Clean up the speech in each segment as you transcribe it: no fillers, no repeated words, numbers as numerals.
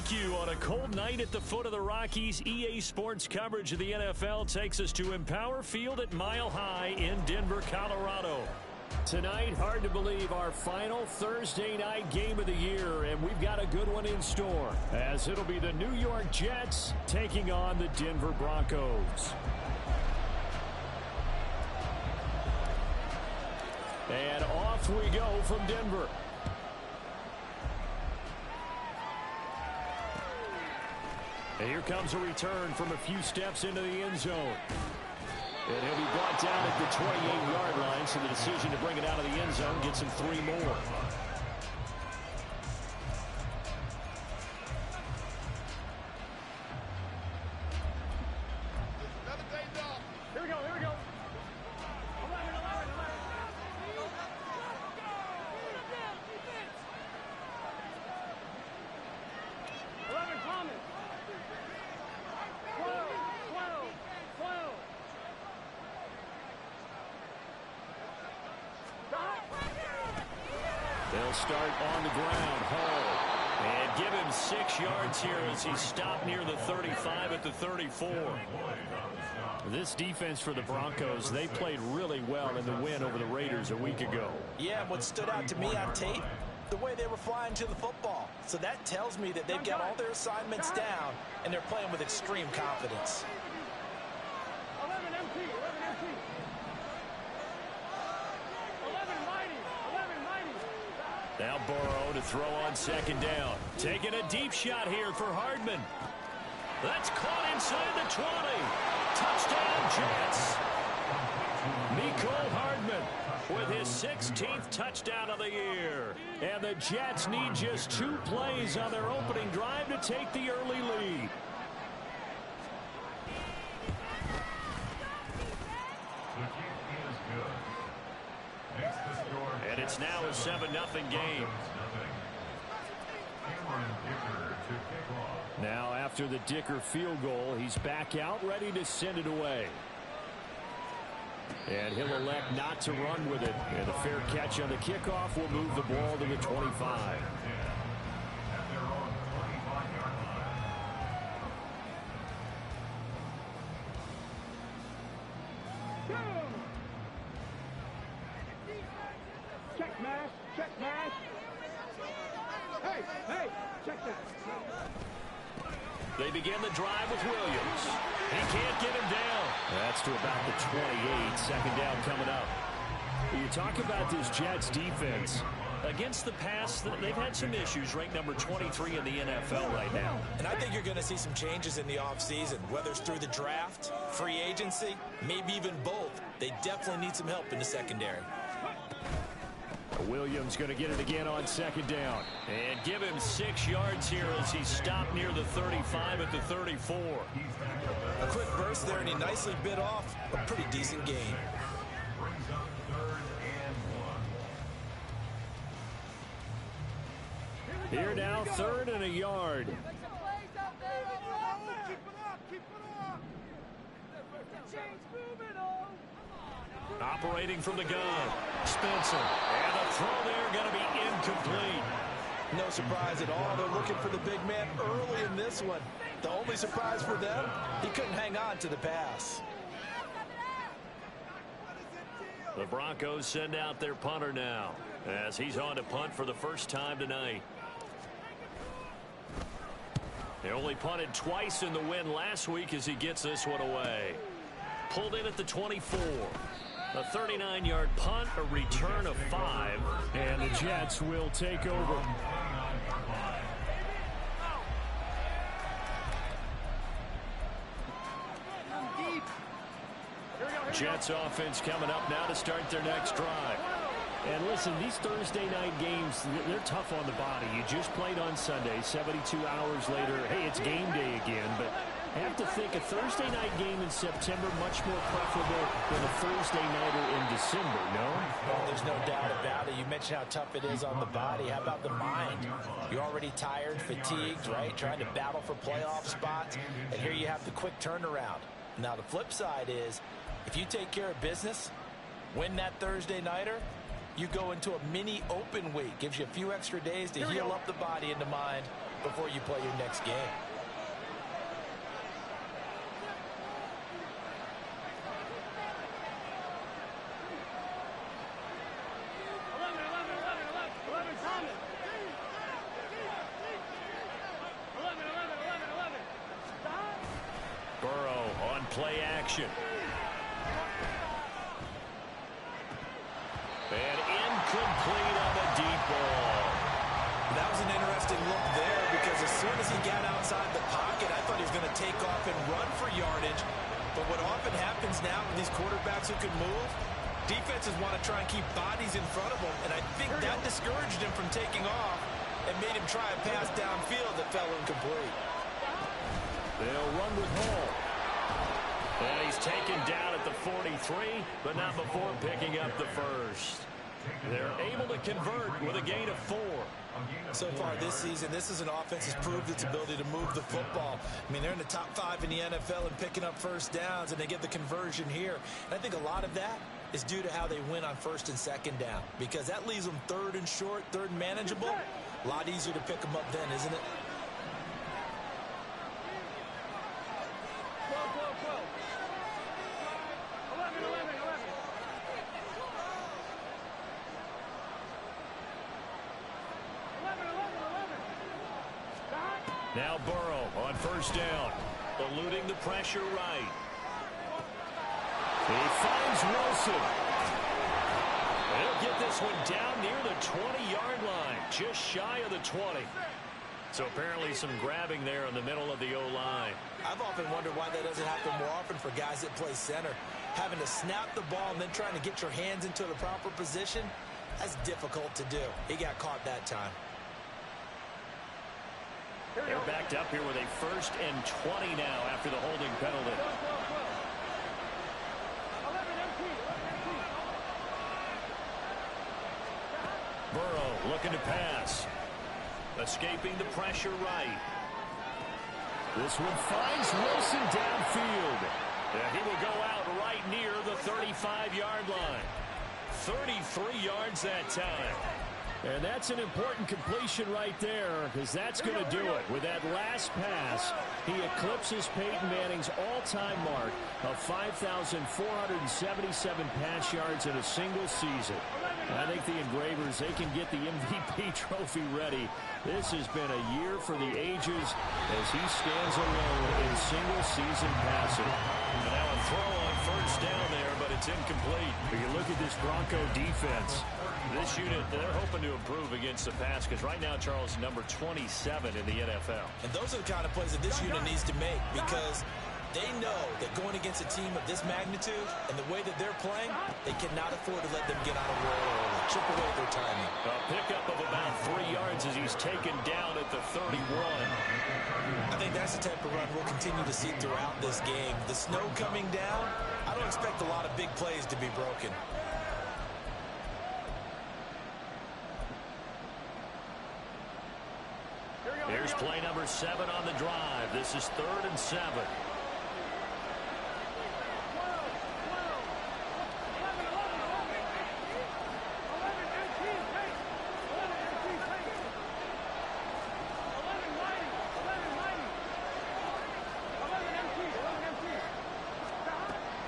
Thank you. On a cold night at the foot of the Rockies, EA Sports coverage of the NFL takes us to Empower Field at Mile High in Denver, Colorado. Tonight, hard to believe, our final Thursday night game of the year, and we've got a good one in store, as it'll be the New York Jets taking on the Denver Broncos. And off we go from Denver. And here comes a return from a few steps into the end zone. And he'll be brought down at the 28-yard line, so the decision to bring it out of the end zone gets him 3 more. Here we go, here we go. 11 coming. 12. They'll start on the ground. Hall. And give him 6 yards here as he stopped near the 35 at the 34. This defense for the Broncos, they played really well in the win over the Raiders a week ago. Yeah, what stood out to me on tape, the way they were flying to the football. So that tells me that they've got all their assignments down, and they're playing with extreme confidence. 11 MT, 11 MT. 11 mighty, 11 mighty. Now Burrow to throw on second down. Taking a deep shot here for Hardman. That's caught inside the 20. Touchdown, Jets. Mecole Hardman with his 16th touchdown of the year. And the Jets need just 2 plays on their opening drive to take the early lead. And it's now a 7-0 game. Now after the Dicker field goal, he's back out ready to send it away. And he'll elect not to run with it. And a fair catch on the kickoff will move the ball to the 25. Check mash, check mash. Hey, check that. They begin the drive with Williams. He can't get him down. That's to about the 28. Second down coming up. You talk about this Jets defense. Against the pass, they've had some issues. Ranked number 23 in the NFL right now. And I think you're going to see some changes in the offseason, whether it's through the draft, free agency, maybe even both. They definitely need some help in the secondary. Williams going to get it again on second down. And give him 6 yards here as he stopped near the 35 at the 34. A quick burst there, and he nicely bit off a pretty decent gain. Here now, 3rd and a yard. Operating from the gun, Spencer. And the throw there going to be incomplete. No surprise at all. They're looking for the big man early in this one. The only surprise for them, he couldn't hang on to the pass. The Broncos send out their punter now, as he's on to punt for the first time tonight. They only punted twice in the win last week as he gets this one away. Pulled in at the 24. A 39-yard punt, a return of 5. And the Jets will take over. Jets offense coming up now to start their next drive. And listen, these Thursday night games, they're tough on the body. You just played on Sunday, 72 hours later. Hey, it's game day again, but I have to think a Thursday night game in September much more preferable than a Thursday nighter in December, no? Well, there's no doubt about it. You mentioned how tough it is on the body. How about the mind? You're already tired, fatigued, right? Trying to battle for playoff spots, and here you have the quick turnaround. Now, the flip side is, if you take care of business, win that Thursday nighter, you go into a mini open week. Gives you a few extra days to heal up the body and the mind before you play your next game. Burrow on play action. And incomplete on the deep ball. That was an interesting look there because as soon as he got outside the pocket, I thought he was going to take off and run for yardage. But what often happens now with these quarterbacks who can move, defenses want to try and keep bodies in front of them, and I think that discouraged him from taking off and made him try a pass downfield that fell incomplete. They'll run with Hall. And he's taken down at the 43, but not before picking up the first. They're able to convert with a gain of 4. So far this season, this is an offense that's proved its ability to move the football. I mean, they're in the top 5 in the NFL and picking up first downs, and they get the conversion here. And I think a lot of that is due to how they win on first and second down, because that leaves them third and short, third and manageable. A lot easier to pick them up then, isn't it? Now Burrow on first down, eluding the pressure right. He finds Wilson. They'll get this one down near the 20-yard line, just shy of the 20. So apparently some grabbing there in the middle of the O-line. I've often wondered why that doesn't happen more often for guys that play center. Having to snap the ball and then trying to get your hands into the proper position, that's difficult to do. He got caught that time. They're backed up here with a 1st and 20 now after the holding penalty. Burrow looking to pass. Escaping the pressure right. This one finds Wilson downfield. And he will go out right near the 35-yard line. 33 yards that time. And that's an important completion right there, because that's going to do it. With that last pass, he eclipses Peyton Manning's all-time mark of 5,477 pass yards in a single season. And I think the Engravers, they can get the MVP trophy ready. This has been a year for the ages as he stands alone in single-season passing. And now a throw on first down there, but it's incomplete. If you look at this Bronco defense, this unit, they're hoping to improve against the pass because right now, Charles, number 27 in the NFL. And those are the kind of plays that this unit needs to make because they know that going against a team of this magnitude and the way that they're playing, they cannot afford to let them get on a roll early. Chip away their timing. A pickup of about 3 yards as he's taken down at the 31. I think that's the type of run we'll continue to see throughout this game. The snow coming down, I don't expect a lot of big plays to be broken. Here's play number 7 on the drive. This is 3rd and 7.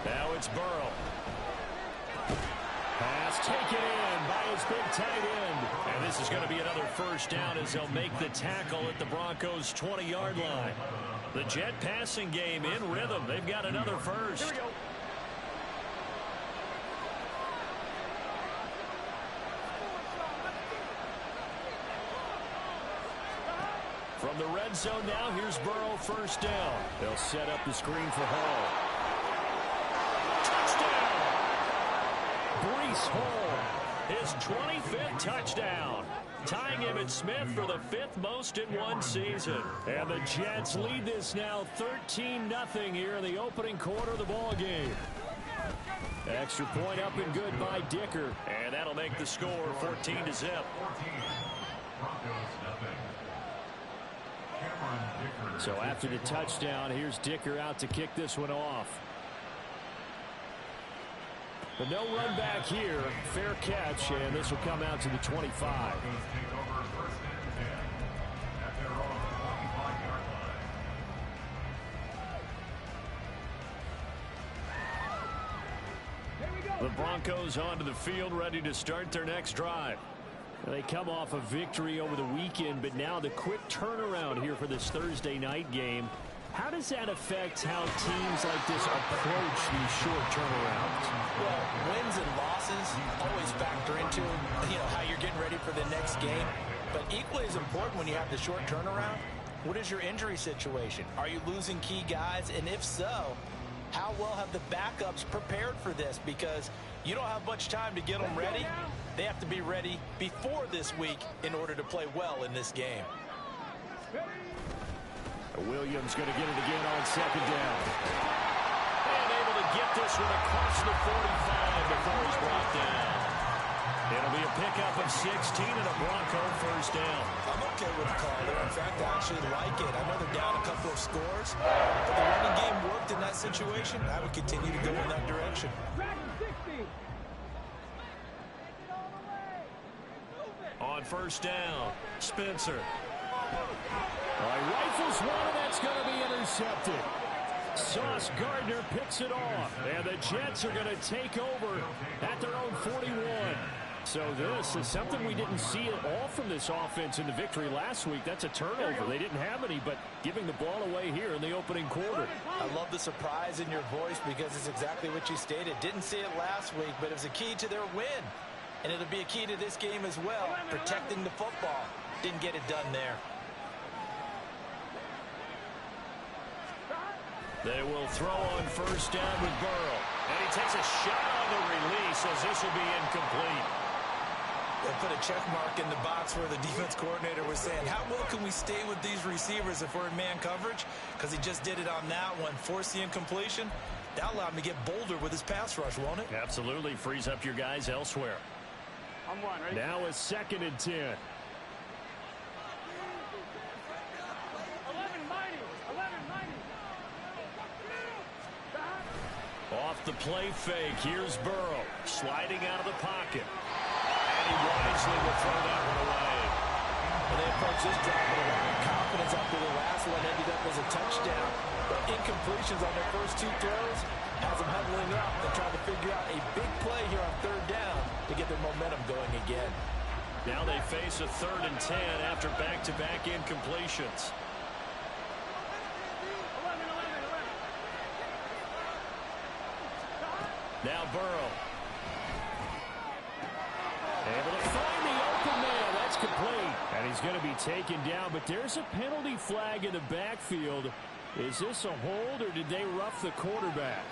Now it's Burrow. Pass taken in by his big tight end. And this is going to be another first down as they'll make the tackle at the Broncos' 20-yard line. The Jet passing game in rhythm. They've got another first. Here we go. From the red zone now, here's Burrow first down. They'll set up the screen for Hall. Breece Hall, his 25th touchdown, tying Emmitt Smith for the 5th most in one season. And the Jets lead this now 13-0 here in the opening quarter of the ball game. Extra point up and good by Dicker, and that'll make the score 14-0. So after the touchdown, here's Dicker out to kick this one off. But no run back here. Fair catch, and this will come out to the 25. The Broncos onto the field, ready to start their next drive. They come off a victory over the weekend, but now the quick turnaround here for this Thursday night game. How does that affect how teams like this approach these short turnarounds? Well, wins and losses always factor into, how you're getting ready for the next game. But equally as important when you have the short turnaround, what is your injury situation? Are you losing key guys? And if so, how well have the backups prepared for this? Because you don't have much time to get them ready. They have to be ready before this week in order to play well in this game. Williams going to get it again on second down. And able to get this one across the 45 before he's brought down. It'll be a pickup of 16 and a Bronco first down. I'm okay with the call there. In fact, I actually like it. I know they're down a couple of scores, but the running game worked in that situation. I would continue to go in that direction. On first down, Spencer. Rifles one, and that's going to be intercepted. Sauce Gardner picks it off, and the Jets are going to take over at their own 41. So this is something we didn't see at all from this offense in the victory last week. That's a turnover. They didn't have any, but giving the ball away here in the opening quarter. I love the surprise in your voice because it's exactly what you stated. Didn't see it last week, but it was a key to their win. And it'll be a key to this game as well, protecting the football. Didn't get it done there. They will throw on first down with Burrow. And he takes a shot on the release as this will be incomplete. They put a check mark in the box where the defense coordinator was saying, how well can we stay with these receivers if we're in man coverage? Because he just did it on that one. Force the incompletion. That allowed him to get bolder with his pass rush, won't it? Absolutely. Frees up your guys elsewhere. I'm one, right? Now it's 2nd and 10. 11 mighty. 11 mighty. Off the play fake. Here's Burrow sliding out of the pocket. And he wisely will throw that one away. And they approach this drive with a lot of confidence after the last one ended up as a touchdown. But incompletions on their first two throws has them huddling up and trying to figure out a big play here on third down to get their momentum going again. Now they face a 3rd and 10 after back-to-back incompletions. 11. Now Burrow. Able to find the open man. That's complete. And he's going to be taken down, but there's a penalty flag in the backfield. Is this a hold, or did they rough the quarterback?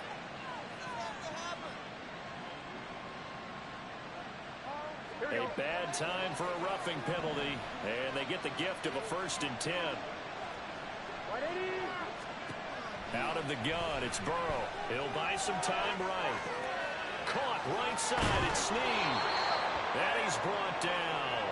A bad time for a roughing penalty, and they get the gift of a 1st and 10. Out of the gun, it's Burrow. He'll buy some time right. Caught right side, it's Snead. And he's brought down.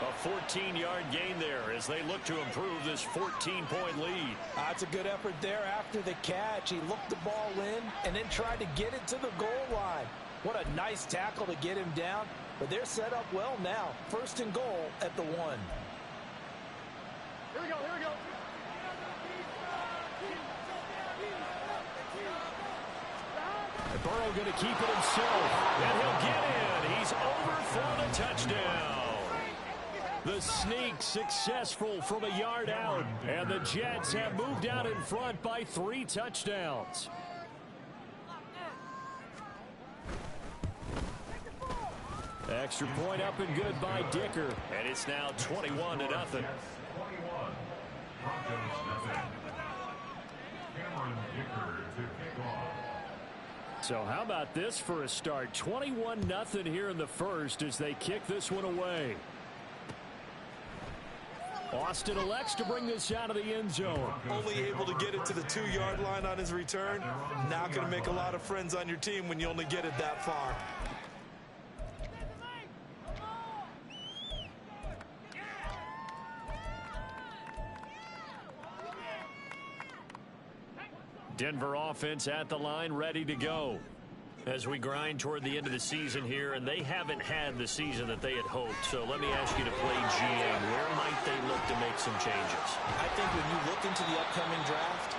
A 14-yard gain there as they look to improve this 14-point lead. That's a good effort there after the catch. He looked the ball in and then tried to get it to the goal line. What a nice tackle to get him down. But they're set up well now. 1st and goal at the 1. Here we go, here we go. Burrow going to keep it himself. And he'll get in. He's over for the touchdown. The sneak successful from a yard out. And the Jets have moved out in front by 3 touchdowns. Extra point up and good by Dicker. And it's now 21-0. So how about this for a start? 21-0 here in the first as they kick this one away. Austin elects to bring this out of the end zone. Only able to get it to the 2-yard line on his return. Not going to make a lot of friends on your team when you only get it that far. Denver offense at the line, ready to go. As we grind toward the end of the season here, and they haven't had the season that they had hoped. So let me ask you to play GM. Where might they look to make some changes? I think when you look into the upcoming draft,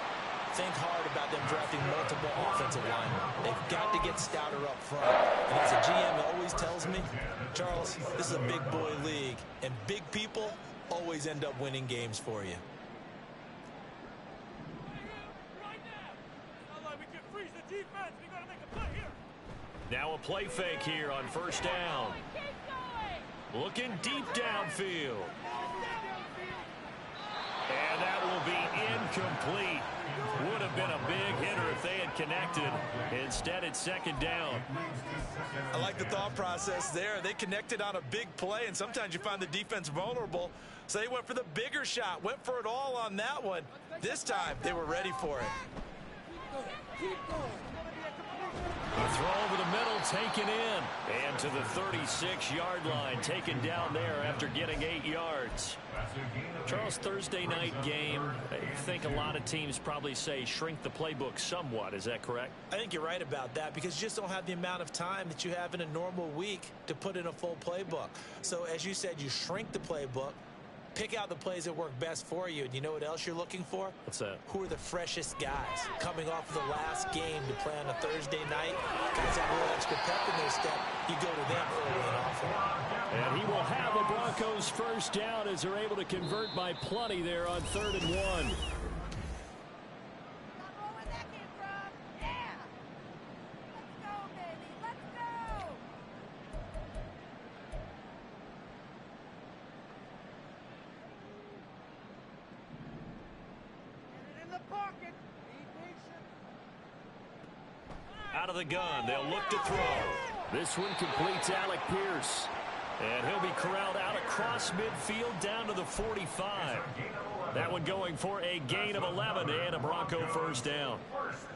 think hard about them drafting multiple offensive linemen. They've got to get stouter up front. And as a GM always tells me, Charles, this is a big boy league, and big people always end up winning games for you. Now a play fake here on first down. Looking deep downfield. And that will be incomplete. Would have been a big hitter if they had connected. Instead, it's second down. I like the thought process there. They connected on a big play, and sometimes you find the defense vulnerable. So they went for the bigger shot, went for it all on that one. This time, they were ready for it. Keep going. A throw over the middle, taken in. And to the 36-yard line, taken down there after getting 8 yards. Charles, Thursday night game, I think a lot of teams probably say shrink the playbook somewhat. Is that correct? I think you're right about that because you just don't have the amount of time that you have in a normal week to put in a full playbook. So, as you said, you shrink the playbook. Pick out the plays that work best for you. And you know what else you're looking for? What's that? Who are the freshest guys coming off of the last game to play on a Thursday night? Guys have a little extra pep in their step. You go to them early and often. And he will have the Broncos first down as they're able to convert by plenty there on 3rd and 1. Out of the gun, they'll look to throw. This one completes Alec Pierce. And he'll be corralled out across midfield down to the 45. That one going for a gain of 11 and a Bronco first down.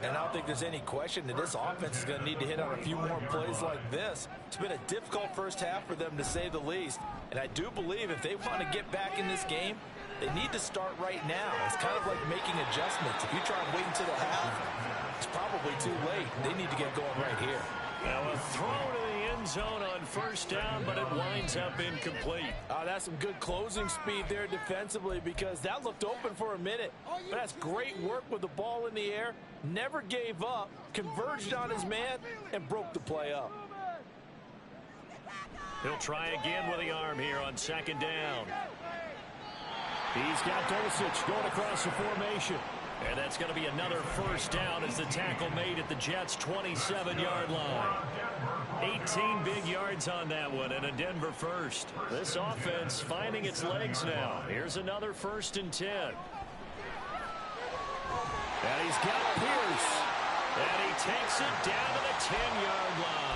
And I don't think there's any question that this offense is going to need to hit on a few more plays like this. It's been a difficult first half for them, to say the least. And I do believe if they want to get back in this game, they need to start right now. It's kind of like making adjustments. If you try and wait until the half, it's probably too late. They need to get going right here. Now a throw to the end zone on first down, but it winds up incomplete. That's some good closing speed there defensively because that looked open for a minute. But that's great work with the ball in the air. Never gave up, converged on his man, and broke the play up. He'll try again with the arm here on second down. He's got Dulcich going across the formation. And that's going to be another first down as the tackle made at the Jets' 27-yard line. 18 big yards on that one and a Denver first. This offense finding its legs now. Here's another 1st and 10. And he's got Pierce. And he takes it down to the 10-yard line.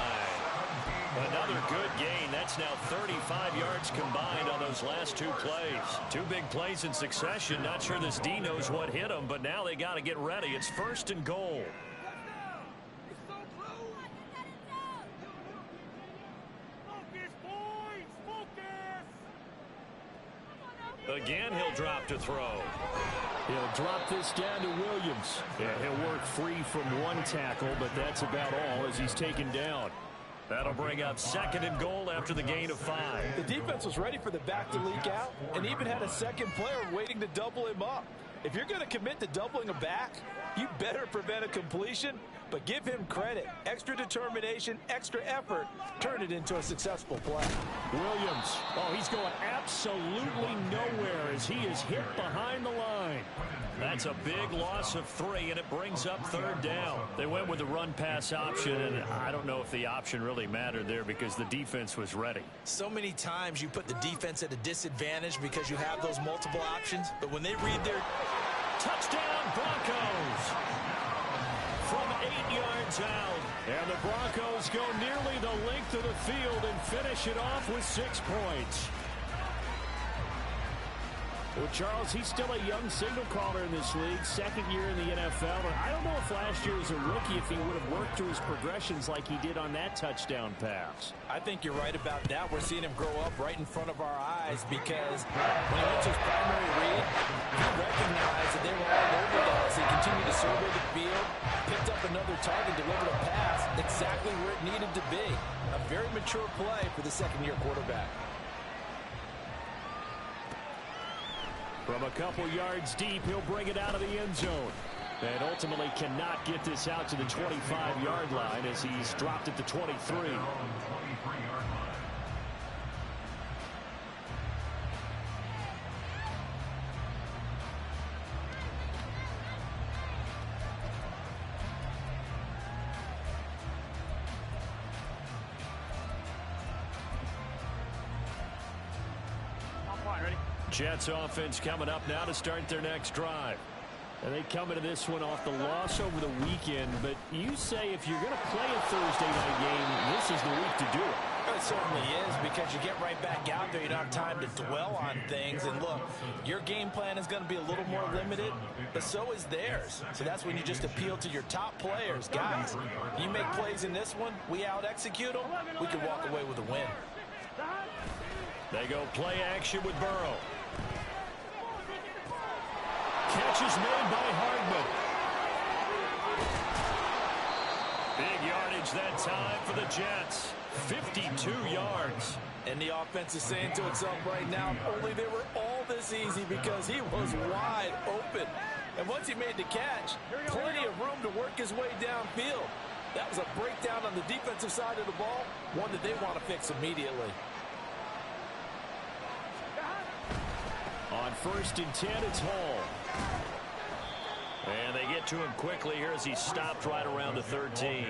Another good gain. That's now 35 yards combined on those last 2 plays. 2 big plays in succession. Not sure this D knows what hit him, but now they got to get ready. It's 1st and goal. Again, he'll drop to throw. He'll drop this down to Williams. Yeah, he'll work free from one tackle, but that's about all as he's taken down. That'll bring up 2nd and goal after the gain of 5. The defense was ready for the back to leak out and even had a second player waiting to double him up. If you're going to commit to doubling a back, you better prevent a completion, but give him credit. Extra determination, extra effort, turn it into a successful play. Williams, he's going absolutely nowhere as he is hit behind the line. That's a big loss of 3, and it brings up 3rd down. They went with the run-pass option, and I don't know if the option really mattered there because the defense was ready. So many times you put the defense at a disadvantage because you have those multiple options, but when they read their touchdown Broncos from 8 yards out, and the Broncos go nearly the length of the field and finish it off with 6 points. Well, Charles, he's still a young signal caller in this league, 2nd year in the NFL. And I don't know if last year as a rookie, if he would have worked through his progressions like he did on that touchdown pass. I think you're right about that. We're seeing him grow up right in front of our eyes because when he went to his primary read, he recognized that they were all over that as he continued to survey the field, picked up another target, delivered a pass exactly where it needed to be. A very mature play for the 2nd-year quarterback. From a couple yards deep, he'll bring it out of the end zone. And ultimately cannot get this out to the 25-yard line as he's dropped at the 23. Jets offense coming up now to start their next drive. And they come into this one off the loss over the weekend. But you say if you're going to play a Thursday night game, this is the week to do it. It certainly is, because you get right back out there. You don't have time to dwell on things. And look, your game plan is going to be a little more limited, but so is theirs. So that's when you just appeal to your top players. Guys, you make plays in this one, we out-execute them, we can walk away with a win. They go play action with Burrow. Catch is made by Hardman. Big yardage that time for the Jets. 52 yards. And the offense is saying to itself right now, only they were all this easy because he was wide open. And once he made the catch, plenty of room to work his way downfield. That was a breakdown on the defensive side of the ball, one that they want to fix immediately. On 1st and 10, it's Hall. And they get to him quickly here as he stopped right around the 13.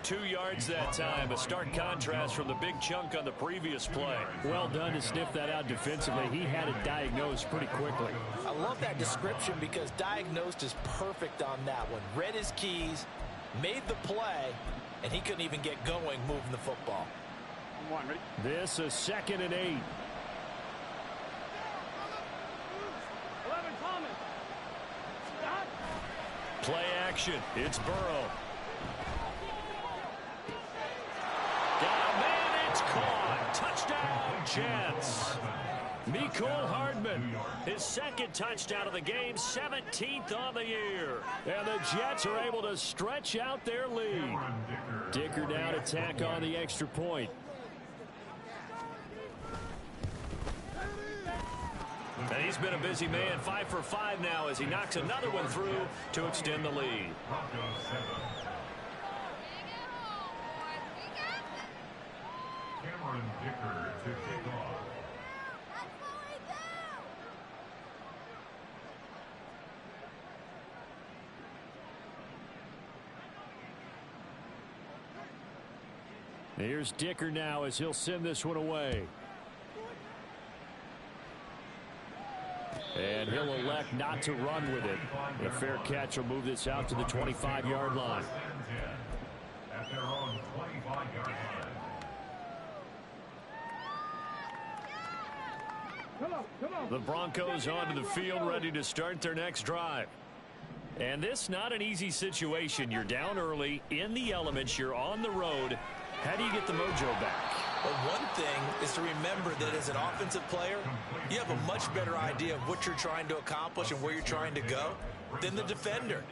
2 yards that time. A stark contrast from the big chunk on the previous play. Well done to sniff that out defensively. He had it diagnosed pretty quickly. I love that description because diagnosed is perfect on that one. Read his keys, made the play, and he couldn't even get going moving the football. This is 2nd and 8. Play action. It's Burrow. Got a man. It's caught. Touchdown, Jets. Mecole Hardman, his 2nd touchdown of the game, 17th on the year. And the Jets are able to stretch out their lead. Dicker now to tack on the extra point. And he's been a busy man, 5 for 5 now as he knocks another one through to extend the lead. Dicker to kick off. Here's Dicker now as he'll send this one away. And he'll elect not to run with it. A fair catch will move this out to the 25-yard line. At their own 25-yard line. The Broncos onto the field ready to start their next drive. And this not an easy situation. You're down early, in the elements, you're on the road. How do you get the mojo back? Well, one thing is to remember that as an offensive player, you have a much better idea of what you're trying to accomplish and where you're trying to go than the defender.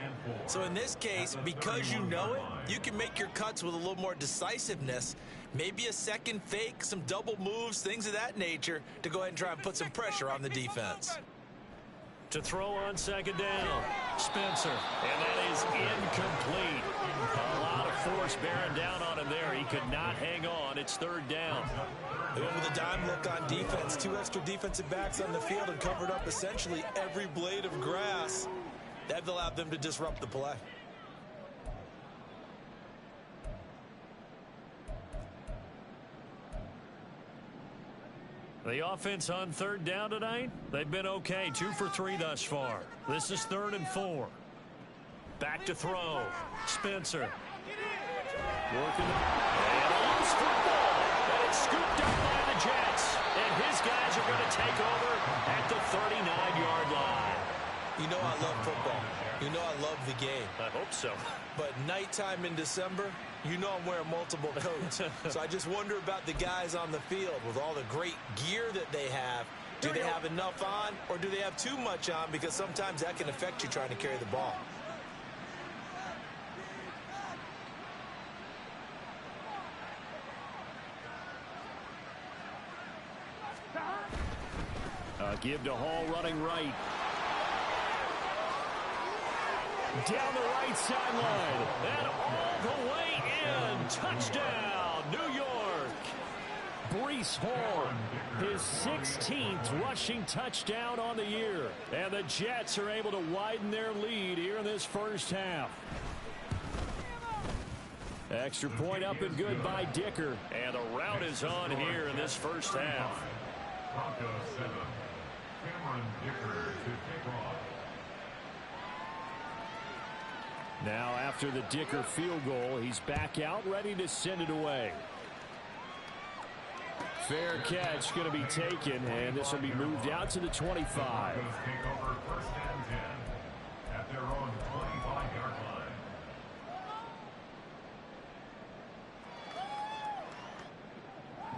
So in this case, because you know it, you can make your cuts with a little more decisiveness, maybe a second fake, some double moves, things of that nature, to go ahead and try and put some pressure on the defense. To throw on 2nd down, Spencer, and that is incomplete. A lot of force bearing down on him there. He could not hang on. It's 3rd down. They went with a dime look on defense. 2 extra defensive backs on the field and covered up essentially every blade of grass. That allowed them to disrupt the play. The offense on 3rd down tonight, they've been okay. 2 for 3 thus far. This is 3rd and 4. Back to throw. Spencer. Working. And a loose football. And it's scooped up by the Jets. And his guys are going to take over at the 39-yard line. You know I love football. You know I love the game. I hope so. But nighttime in December, you know I'm wearing multiple coats. So I just wonder about the guys on the field with all the great gear that they have. Do they have enough on, or do they have too much on? Because sometimes that can affect you trying to carry the ball. Give to Hall running right. Down the right sideline. And all the way in. Touchdown, New York. Breece Hall, his 16th rushing touchdown on the year. And the Jets are able to widen their lead here in this first half. Extra point up and good by Dicker. And the route is on here in this first half. Broncos 7. Cameron Dicker to kick off. Now after the Dicker field goal, he's back out ready to send it away. Fair catch going to be taken, and this will be moved out to the 25. Broncos take over 1st and 10 at their own 25-yard line.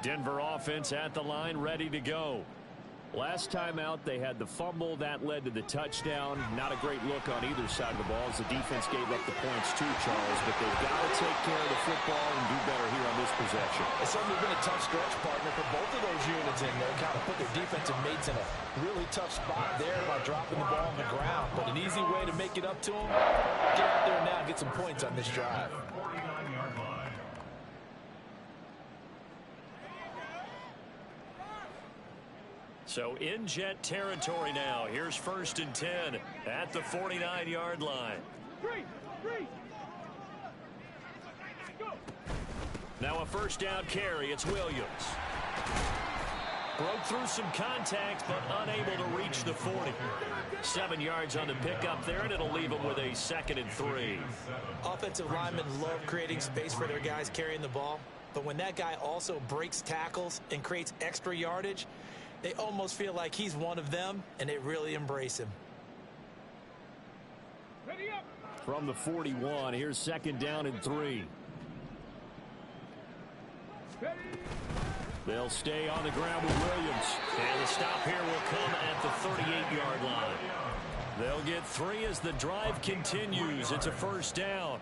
Denver offense at the line, ready to go. Last time out, they had the fumble. That led to the touchdown. Not a great look on either side of the ball as the defense gave up the points too, Charles. But they've got to take care of the football and do better here on this possession. It's certainly been a tough stretch, partner, for both of those units in there. Kind of put their defensive mates in a really tough spot there by dropping the ball on the ground. But an easy way to make it up to them, get out there now and get some points on this drive. 49-yard line. So in Jet territory now. Here's 1st and 10 at the 49-yard line. Now a first down carry. It's Williams. Broke through some contact, but unable to reach the 40. 7 yards on the pickup there, and it'll leave them with a 2nd and 3. Offensive linemen love creating space for their guys carrying the ball. But when that guy also breaks tackles and creates extra yardage, they almost feel like he's one of them, and they really embrace him. From the 41, here's 2nd down and 3. They'll stay on the ground with Williams. And the stop here will come at the 38-yard line. They'll get 3 as the drive continues. It's a first down.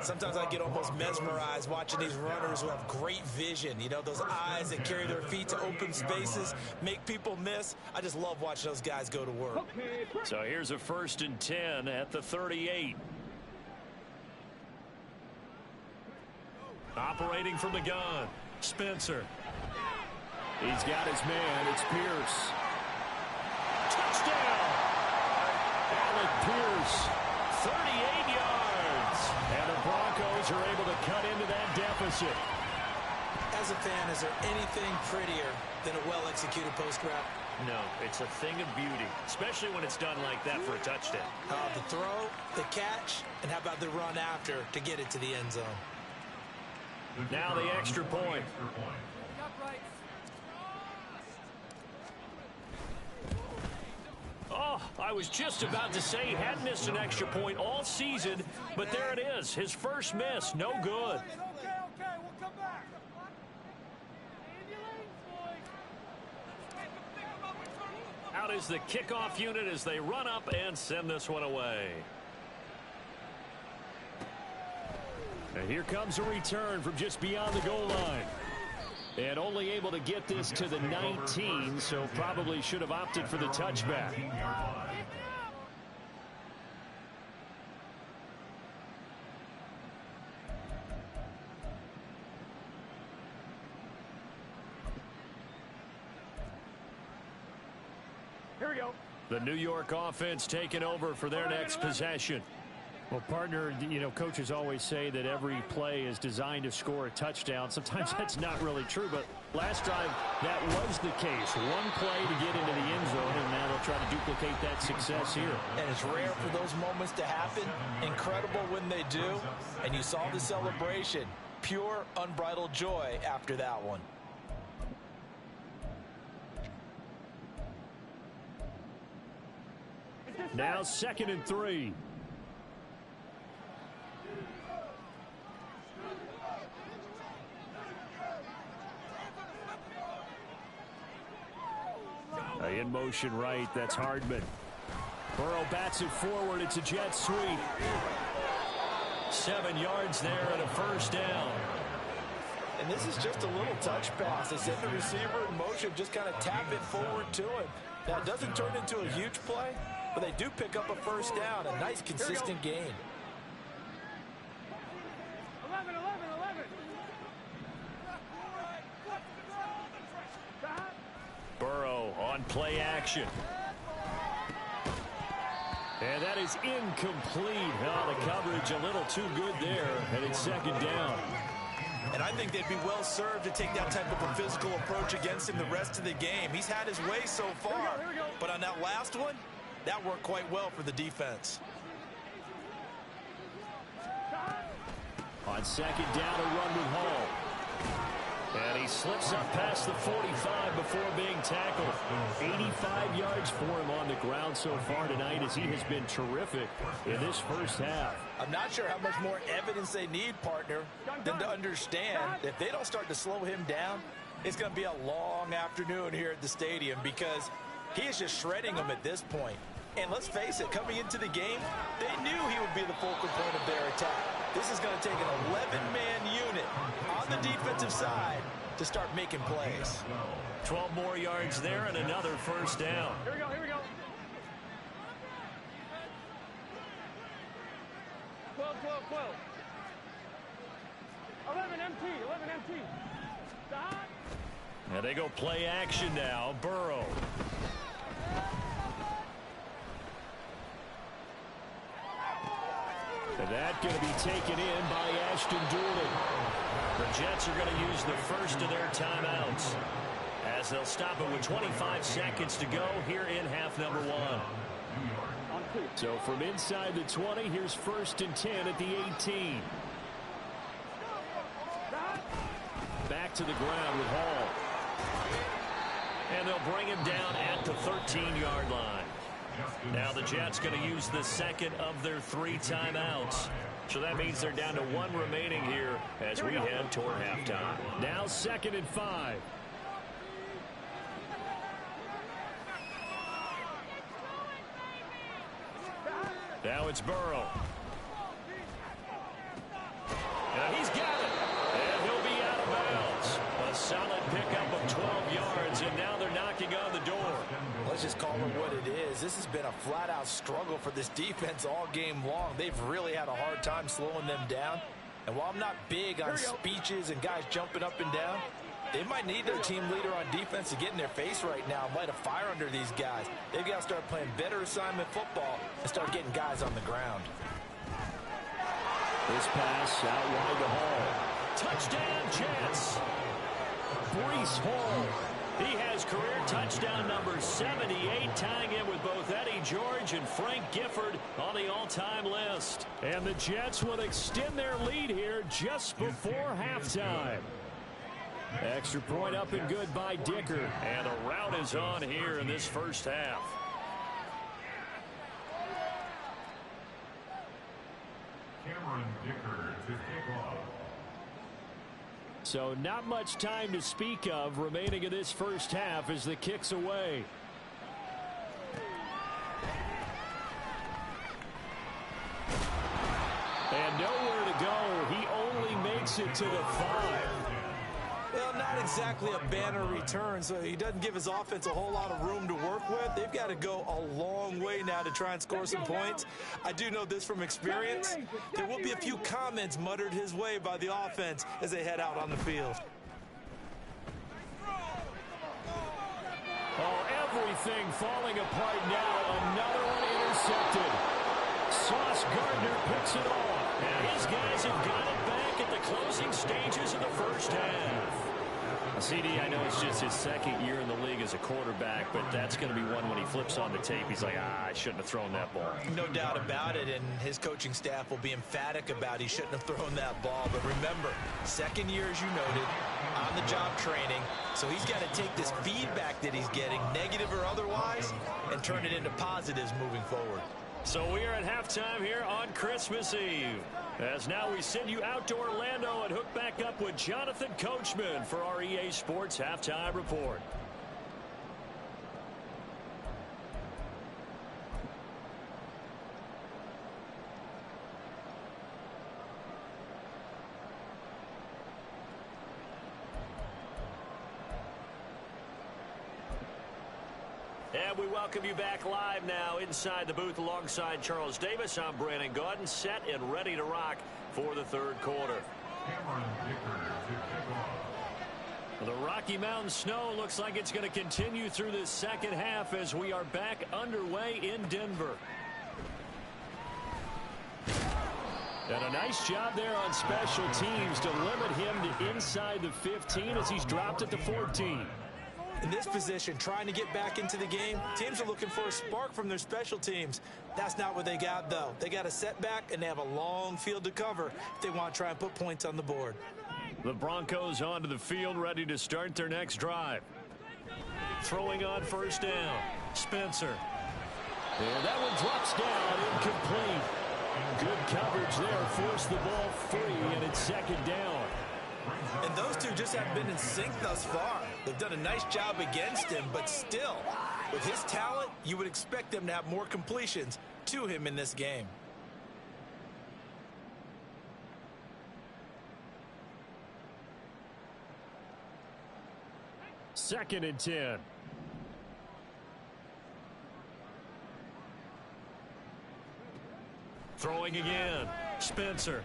Sometimes I get almost mesmerized watching these runners who have great vision. You know, those eyes that carry their feet to open spaces, make people miss. I just love watching those guys go to work. So here's a 1st and 10 at the 38. Operating from the gun, Spencer. He's got his man. It's Pierce. Touchdown! Alec Pierce, 38 yards. And the Broncos are able to cut into that deficit. As a fan, is there anything prettier than a well-executed post route? No, it's a thing of beauty, especially when it's done like that for a touchdown. The throw, the catch, and how about the run after to get it to the end zone? Now the extra point. Oh, I was just about to say he hadn't missed an extra point all season, but there it is. His first miss, no good. Okay, we'll come back. Out is the kickoff unit as they run up and send this one away. And here comes a return from just beyond the goal line. And only able to get this to the 19, so probably should have opted for the touchback. Here we go. The New York offense taking over for their next possession. Well, partner, you know, coaches always say that every play is designed to score a touchdown. Sometimes that's not really true, but last drive, that was the case. One play to get into the end zone, and now they'll try to duplicate that success here. And it's rare for those moments to happen. Incredible when they do. And you saw the celebration. Pure, unbridled joy after that one. Now 2nd and 3. In motion right, that's Hardman. Burrow bats it forward. It's a jet sweep. 7 yards there and a first down. And this is just a little touch pass. They send the receiver in motion, just kind of tap it forward to him. Now, it doesn't turn into a huge play, But they do pick up a first down. A nice, consistent gain. 11, 11, 11. Burrow on play action. And that is incomplete. Oh, the coverage a little too good there, and it's second down. And I think they'd be well served to take that type of a physical approach against him the rest of the game. He's had his way so far. Here we go. But on that last one, that worked quite well for the defense. On second down, a run with Hall. And he slips up past the 45 before being tackled. 85 yards for him on the ground so far tonight, as he has been terrific in this first half. I'm not sure how much more evidence they need, partner, than to understand that if they don't start to slow him down, it's going to be a long afternoon here at the stadium, because he is just shredding them at this point. And let's face it, coming into the game, they knew he would be the focal point of their attack. This is going to take an 11-man unit on the defensive side to start making plays. 12 more yards there and another first down. Here we go, here we go. 12, 12, 12. 11 MT, 11 MT. Stop. And they go play action now. Burrow. And that going to be taken in by Ashton Dooley. The Jets are going to use the first of their timeouts, as they'll stop it with 25 seconds to go here in half number one. So from inside the 20, here's 1st and 10 at the 18. Back to the ground with Hall. And they'll bring him down at the 13-yard line. Now the Jets going to use the second of their 3 timeouts. So that means they're down to 1 remaining here as we head toward halftime. Now 2nd and 5. Now it's Burrow. And he's got it. And he'll be out of bounds. A solid pickup of 12 yards, and now they're knocking on the door. Let's just call it what it is. This has been a flat-out struggle for this defense all game long. They've really had a hard time slowing them down. And while I'm not big on speeches and guys jumping up and down, they might need their team leader on defense to get in their face right now and light a fire under these guys. They've got to start playing better assignment football and start getting guys on the ground. This pass out wide to Hall. Touchdown, Jets. Breece Hall. He has career touchdown number 78, tying in with both Eddie George and Frank Gifford on the all-time list. And the Jets will extend their lead here just before halftime. Extra point up and good by Dicker. And the rout is on here in this first half. Cameron Dicker to kick off. So not much time to speak of remaining in this first half as the kick's away. And nowhere to go. He only makes it to the 5. Well, not exactly a banner return, so he doesn't give his offense a whole lot of room to work with. They've got to go a long way now to try and score some points. I do know this from experience. There will be a few comments muttered his way by the offense as they head out on the field. Oh, everything falling apart now. Another one intercepted. Sauce Gardner picks it off. And his guys have got it back at the closing stages of the first half. CD, I know it's just his second year in the league as a quarterback, but that's going to be one when he flips on the tape. He's like, I shouldn't have thrown that ball. No doubt about it, and his coaching staff will be emphatic about he shouldn't have thrown that ball. But remember, second year, as you noted, on-the-job training, so he's got to take this feedback that he's getting, negative or otherwise, and turn it into positives moving forward. So we are at halftime here on Christmas Eve. As now we send you out to Orlando and hook back up with Jonathan Coachman for our EA Sports Halftime Report. And we welcome you back live now inside the booth alongside Charles Davis. I'm Brandon Gaudin, set and ready to rock for the third quarter. The Rocky Mountain snow looks like it's going to continue through the second half as we are back underway in Denver. And a nice job there on special teams to limit him to inside the 15 as he's dropped at the 14. In this position, trying to get back into the game, teams are looking for a spark from their special teams. That's not what they got, though. They got a setback, and they have a long field to cover if they want to try and put points on the board. The Broncos onto the field, ready to start their next drive. Throwing on first down, Spencer. And that one drops down, incomplete. Good coverage there, forced the ball free, and it's second down. And those two just haven't been in sync thus far. They've done a nice job against him, but still, with his talent, you would expect them to have more completions to him in this game. Second and 10. Throwing again. Spencer.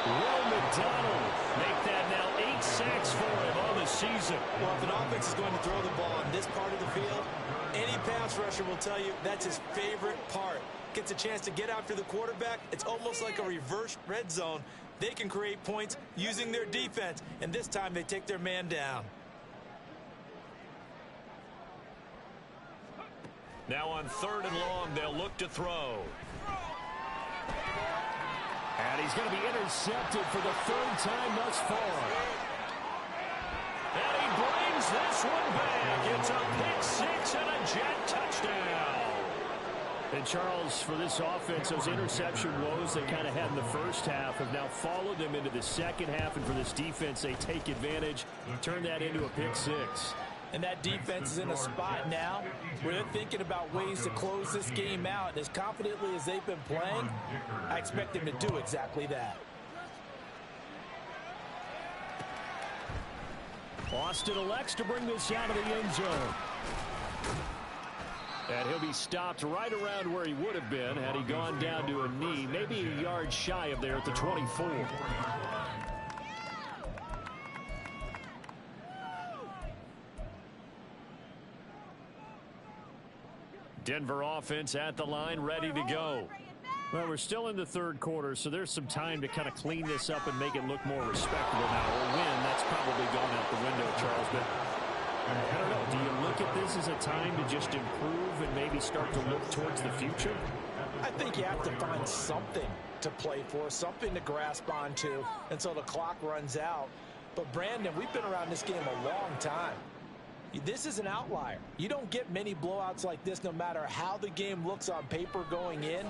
Will McDonald make that now 8 sacks for him on the season. Well, if an offense is going to throw the ball on this part of the field, any pass rusher will tell you that's his favorite part. Gets a chance to get after the quarterback. It's almost like a reverse red zone. They can create points using their defense, and this time they take their man down. Now on third and long, they'll look to throw. And he's going to be intercepted for the third time thus far. And he brings this one back. It's a pick six and a jet touchdown. And Charles, for this offense, those interception woes they kind of had in the first half have now followed them into the second half. And for this defense, they take advantage, turn that into a pick six. And that defense is in a spot now where they're thinking about ways to close this game out. And as confidently as they've been playing, I expect them to do exactly that. Austin elects to bring this out of the end zone. And he'll be stopped right around where he would have been had he gone down to a knee, maybe a yard shy of there at the 24. Denver offense at the line, ready to go. Well, we're still in the third quarter, so there's some time to kind of clean this up and make it look more respectable now. Or win, that's probably gone out the window, Charles. But I don't know, do you look at this as a time to just improve and maybe start to look towards the future? I think you have to find something to play for, something to grasp onto until the clock runs out. But, Brandon, we've been around this game a long time. This is an outlier. You don't get many blowouts like this no matter how the game looks on paper going in.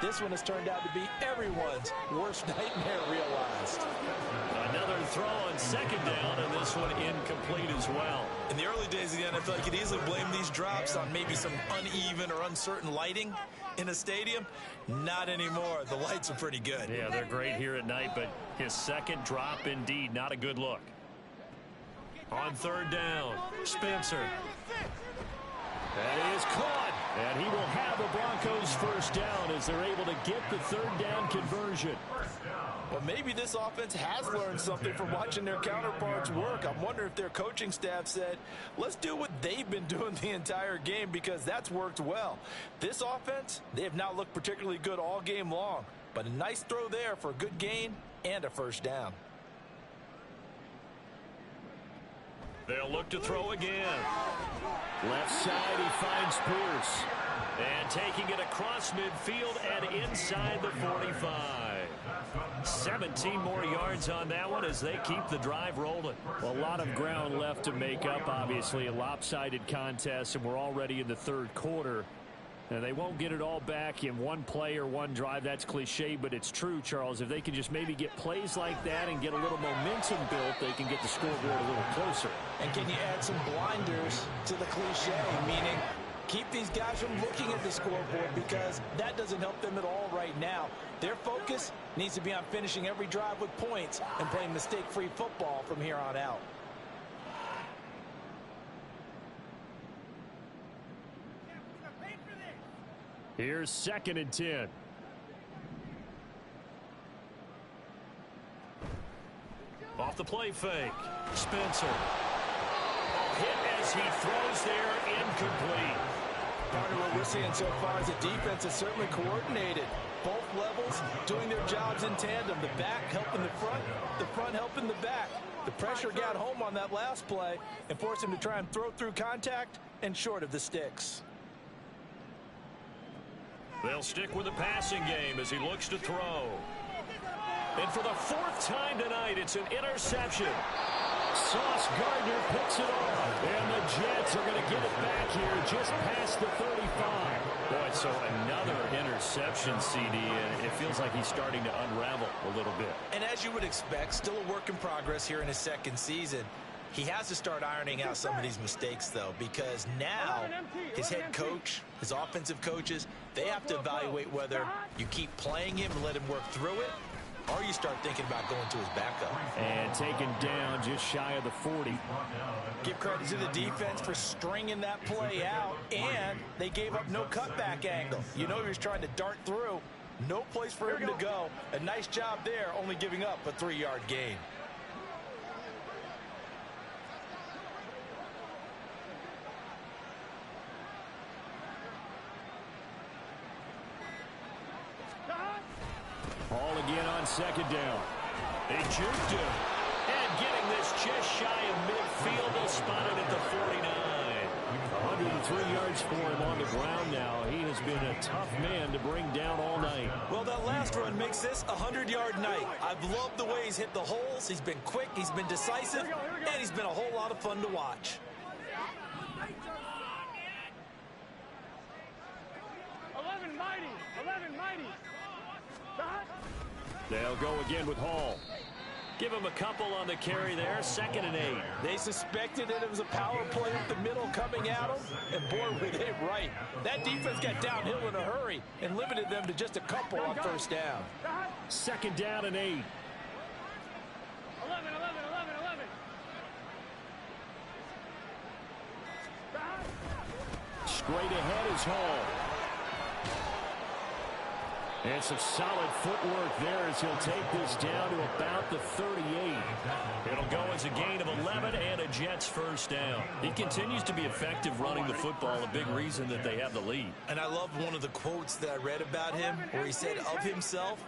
This one has turned out to be everyone's worst nightmare realized. Another throw on second down, and this one incomplete as well. In the early days of the NFL, you could easily blame these drops on maybe some uneven or uncertain lighting in a stadium. Not anymore. The lights are pretty good. Yeah, they're great here at night, but his second drop, indeed, not a good look. On third down, Spencer. That is caught, and he will have the Broncos first down as they're able to get the third down conversion. Well, maybe this offense has learned something from watching their counterparts work. I'm wondering if their coaching staff said, let's do what they've been doing the entire game because that's worked well. This offense, they have not looked particularly good all game long, but a nice throw there for a good gain and a first down. They'll look to throw again. Left side, he finds Pierce. And taking it across midfield and inside the 45. 17 more yards on that one as they keep the drive rolling. Well, a lot of ground left to make up, obviously. A lopsided contest, and we're already in the third quarter. And they won't get it all back in one play or one drive. That's cliche, but it's true, Charles. If they can just maybe get plays like that and get a little momentum built, they can get the scoreboard a little closer. And can you add some blinders to the cliche, meaning keep these guys from looking at the scoreboard because that doesn't help them at all right now. Their focus needs to be on finishing every drive with points and playing mistake-free football from here on out. Here's 2nd and 10. Off the play fake. Spencer. Hit as he throws there, incomplete. Partner, what we're seeing so far is the defense is certainly coordinated. Both levels doing their jobs in tandem. The back helping the front helping the back. The pressure got home on that last play and forced him to try and throw through contact and short of the sticks. They'll stick with the passing game as he looks to throw. And for the 4th time tonight, it's an interception. Sauce Gardner picks it off. And the Jets are going to get it back here just past the 35. Boy, so another interception, CD, and it feels like he's starting to unravel a little bit. And as you would expect, still a work in progress here in his 2nd season. He has to start ironing out some of these mistakes, though, because now his head coach, his offensive coaches, they have to evaluate whether you keep playing him and let him work through it, or you start thinking about going to his backup. And taken down just shy of the 40. Give credit to the defense for stringing that play out, and they gave up no cutback angle. You know he was trying to dart through. No place for him to go. A nice job there, only giving up a 3-yard gain. Ball again on 2nd down. They juked him. And getting this just shy of midfield, they'll spot it at the 49. 103 yards for him on the ground now. He has been a tough man to bring down all night. Well, that last run makes this a 100-yard night. I've loved the way he's hit the holes. He's been quick, he's been decisive, and he's been a whole lot of fun to watch. 11 mighty. 11 mighty. They'll go again with Hall. Give him a couple on the carry there. 2nd and 8. They suspected that it was a power play up the middle coming at them, and boy, were they right. That defense got downhill in a hurry and limited them to just a couple on 1st down. 2nd down and 8. 11, 11, 11, 11. Straight ahead is Hall. And some solid footwork there as he'll take this down to about the 38. It'll go as a gain of 11 and a Jets 1st down. He continues to be effective running the football, a big reason that they have the lead. And I love one of the quotes that I read about him where he said of himself,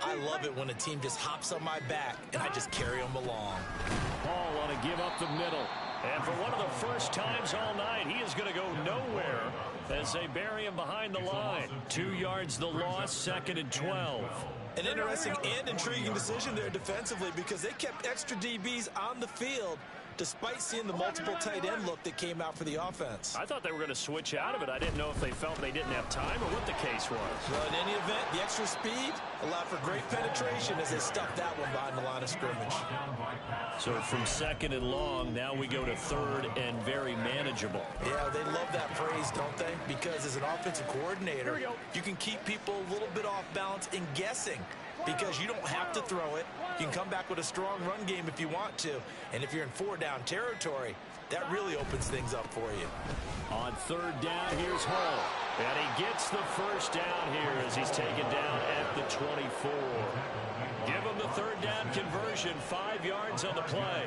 "I love it when a team just hops on my back and I just carry them along." Hall on a give up the middle. And for one of the first times all night, he is going to go nowhere as they bury him behind the line. 2 yards the loss, 2nd and 12. An interesting and intriguing decision there defensively because they kept extra DBs on the field despite seeing the multiple tight end look that came out for the offense. I thought they were going to switch out of it. I didn't know if they felt they didn't have time or what the case was. Well, in any event, the extra speed allowed for great penetration as they stuffed that one behind the line of scrimmage. So from 2nd and long, now we go to 3rd and very manageable. Yeah, they love that phrase, don't they? Because as an offensive coordinator, you can keep people a little bit off balance in guessing because you don't have to throw it. You can come back with a strong run game if you want to. And if you're in 4-down territory, that really opens things up for you. On 3rd down, here's Hall. And he gets the 1st down here as he's taken down at the 24. Give him the 3rd down conversion, 5 yards on the play.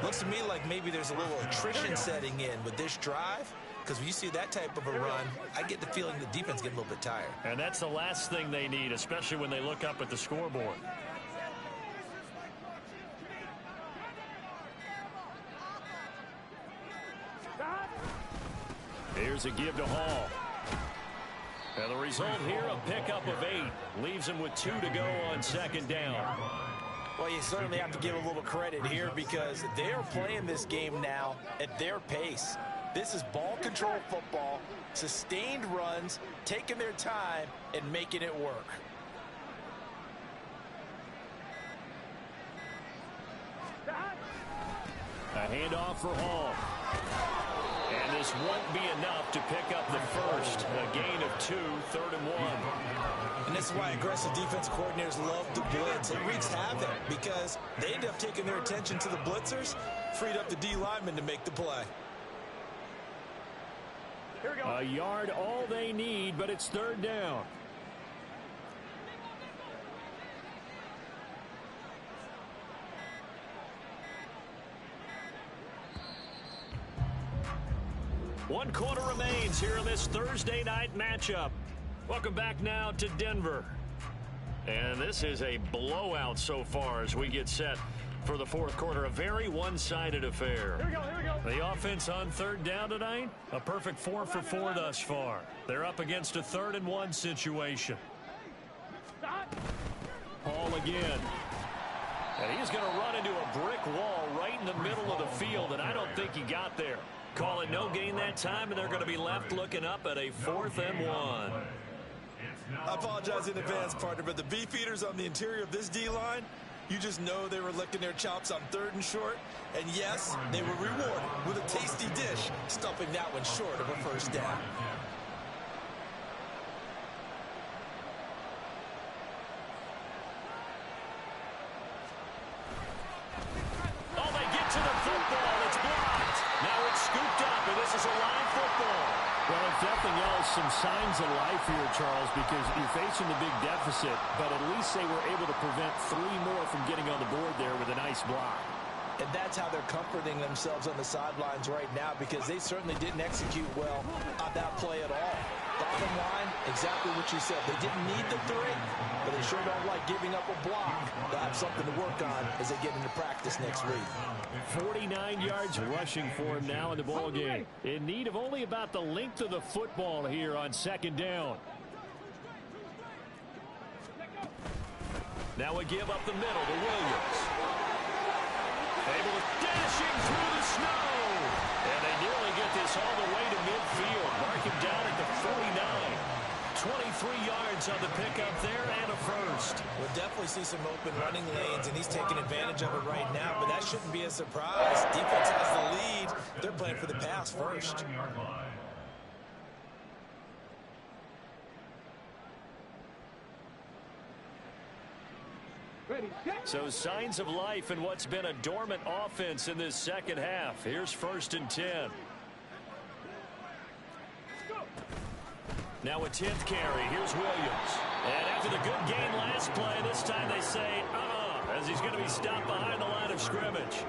Looks to me like maybe there's a little attrition setting in with this drive. Because when you see that type of a run, I get the feeling the defense getting a little bit tired. And that's the last thing they need, especially when they look up at the scoreboard. Here's a give to Hall. And the result here, a pickup of 8. Leaves him with 2 to go on 2nd down. Well, you certainly have to give a little credit here because they're playing this game now at their pace. This is ball control football, sustained runs, taking their time, and making it work. A handoff for Hall. And this won't be enough to pick up the 1st. A gain of 2, 3rd and 1. And this is why aggressive defensive coordinators love the blitz. It wreaks havoc because they end up taking their attention to the blitzers, freed up the D lineman to make the play. Here we go. A yard all they need, but it's third down. One quarter remains here in this Thursday night matchup. Welcome back now to Denver. And this is a blowout so far as we get set for the fourth quarter. A very one-sided affair. Here we go, here we go. The offense on third down tonight, a perfect 4 for 4 thus far. They're up against a 3rd and 1 situation. Stop. Hall again. And he's going to run into a brick wall right in the middle of the field, and I don't think he got there. Call it no gain that time, and they're going to be left looking up at a 4th and 1. I apologize in advance, partner, but the beef eaters on the interior of this D-line, you just know they were licking their chops on 3rd and short. And yes, they were rewarded with a tasty dish, stuffing that one short of a first down. Oh, they get to the football. It's blocked. Now it's scooped up, and this is a live football. Well, if nothing else, some signs of life here, Charles, because you're facing the big deficit, but at least they were able to prevent 3 more from getting on the board there with a nice block. And that's how they're comforting themselves on the sidelines right now, because they certainly didn't execute well on that play at all. Bottom line, exactly what you said. They didn't need the 3, but they sure don't like giving up a block. They'll have something to work on as they get into practice next week. 49 yards rushing for him now in the ball game. In need of only about the length of the football here on 2nd down. Now we give up the middle to Williams. Able to dashing through the snow. And they nearly get this all the way to midfield. Mark him down at the 49. 23 yards on the pickup there and a first. We'll definitely see some open running lanes, and he's taking advantage of it right now, but that shouldn't be a surprise. Defense has the lead. They're playing for the pass first. Ready, set. So signs of life in what's been a dormant offense in this second half. Here's 1st and 10. Now a 10th carry. Here's Williams. And after the good game last play, this time they say, as he's going to be stopped behind the line of scrimmage.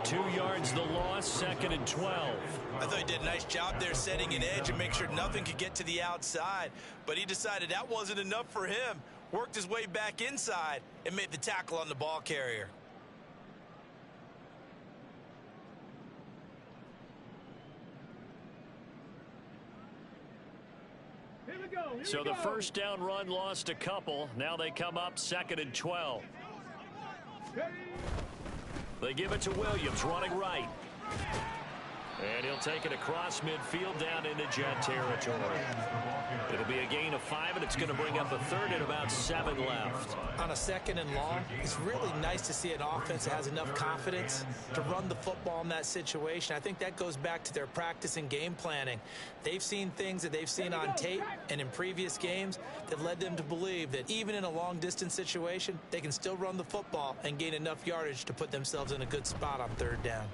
2 yards the loss, 2nd and 12. I thought he did a nice job there setting an edge and make sure nothing could get to the outside. But he decided that wasn't enough for him. Worked his way back inside and made the tackle on the ball carrier. Here we go. Here So we the go. first down run lost a couple. Now they come up 2nd and 12. Ready. They give it to Williams, running right. And he'll take it across midfield down into Jet territory. It'll be a gain of 5, and it's going to bring up a 3rd and about 7 left. On a 2nd and long, it's really nice to see an offense that has enough confidence to run the football in that situation. I think that goes back to their practice and game planning. They've seen things that they've seen on tape and in previous games that led them to believe that even in a long-distance situation, they can still run the football and gain enough yardage to put themselves in a good spot on 3rd down.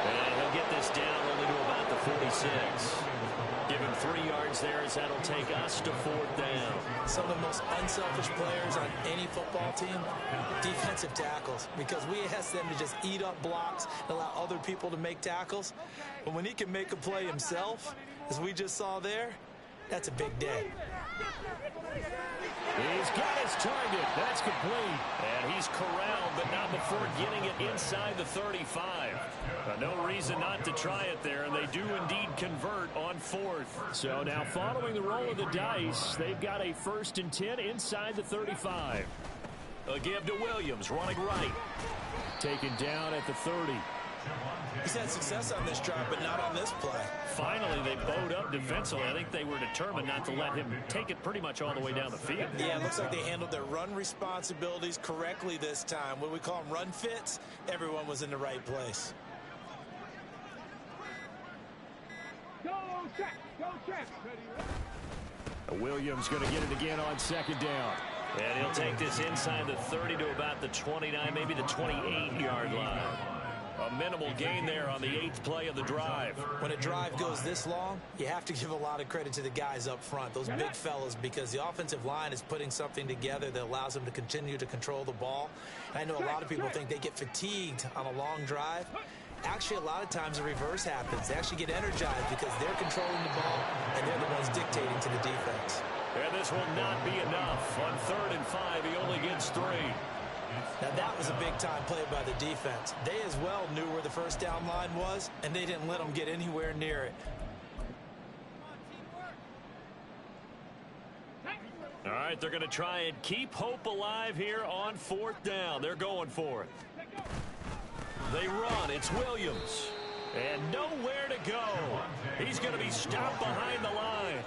And he'll get this down only to about the 46. Give him 3 yards there as that'll take us to 4th down. Some of the most unselfish players on any football team, defensive tackles, because we ask them to just eat up blocks and allow other people to make tackles. But when he can make a play himself, as we just saw there, that's a big day. He's got his target. That's complete. And he's corralled, but not before getting it inside the 35. No reason not to try it there, and they do indeed convert on 4th. So now following the roll of the dice, they've got a 1st and 10 inside the 35. A give to Williams, running right. Taken down at the 30. He's had success on this drive, but not on this play. Finally, they bowed up defensively. I think they were determined not to let him take it pretty much all the way down the field. Yeah, it looks like they handled their run responsibilities correctly this time. What we call them run fits, everyone was in the right place. Go check. Go check. Ready. Williams going to get it again on 2nd down. And he'll take this inside the 30 to about the 29, maybe the 28-yard line. A minimal gain there on the 8th play of the drive. When a drive goes this long, you have to give a lot of credit to the guys up front, those big fellas, because the offensive line is putting something together that allows them to continue to control the ball. And I know a lot of people think they get fatigued on a long drive. Actually, a lot of times the reverse happens. They actually get energized because they're controlling the ball, and they're the ones dictating to the defense. And this will not be enough. On 3rd and 5, he only gets 3. Now, that was a big-time play by the defense. They as well knew where the first down line was, and they didn't let them get anywhere near it. All right, they're going to try and keep hope alive here on 4th down. They're going for it. They run. It's Williams. And nowhere to go. He's going to be stopped behind the line.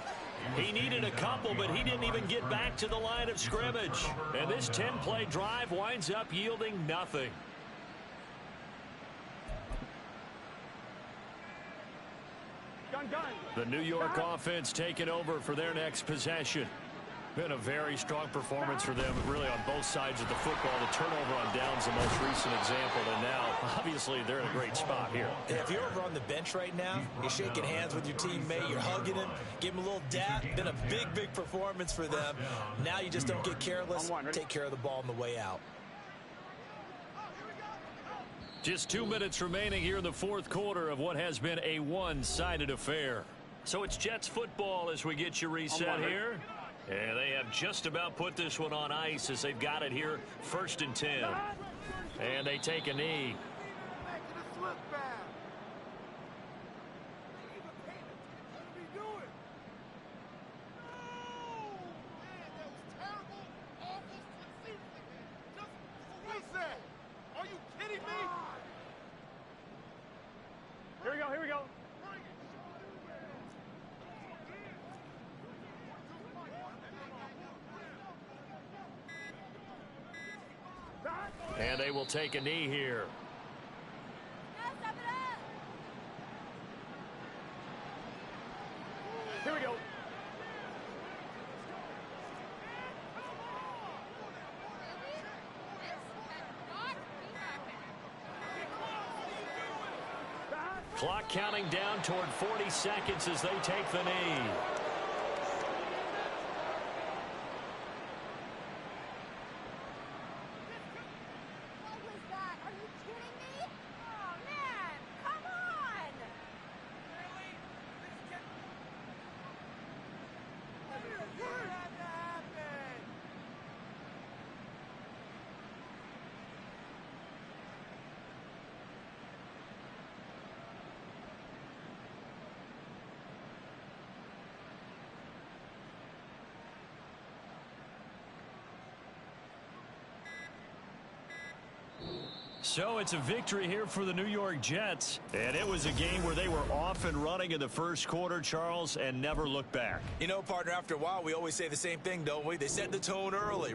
He needed a couple, but he didn't even get back to the line of scrimmage. And this 10-play drive winds up yielding nothing. The New York offense taking over for their next possession. Been a very strong performance for them, really, on both sides of the football. The turnover on downs, the most recent example, and now, obviously, they're in a great spot here. If you're over on the bench right now, you're shaking hands with your teammate, you're hugging him, give him a little dap. Been a big, big performance for them. Now you just don't get careless. Take care of the ball on the way out. Just 2 minutes remaining here in the 4th quarter of what has been a one-sided affair. So it's Jets football as we get you reset here. And they have just about put this one on ice as they've got it here, 1st and 10. And they take a knee. Here we go. And they will take a knee here. Here we go. Clock counting down toward 40 seconds as they take the knee. So it's a victory here for the New York Jets. And it was a game where they were off and running in the 1st quarter, Charles, and never looked back. You know, partner, after a while, we always say the same thing, don't we? They set the tone early.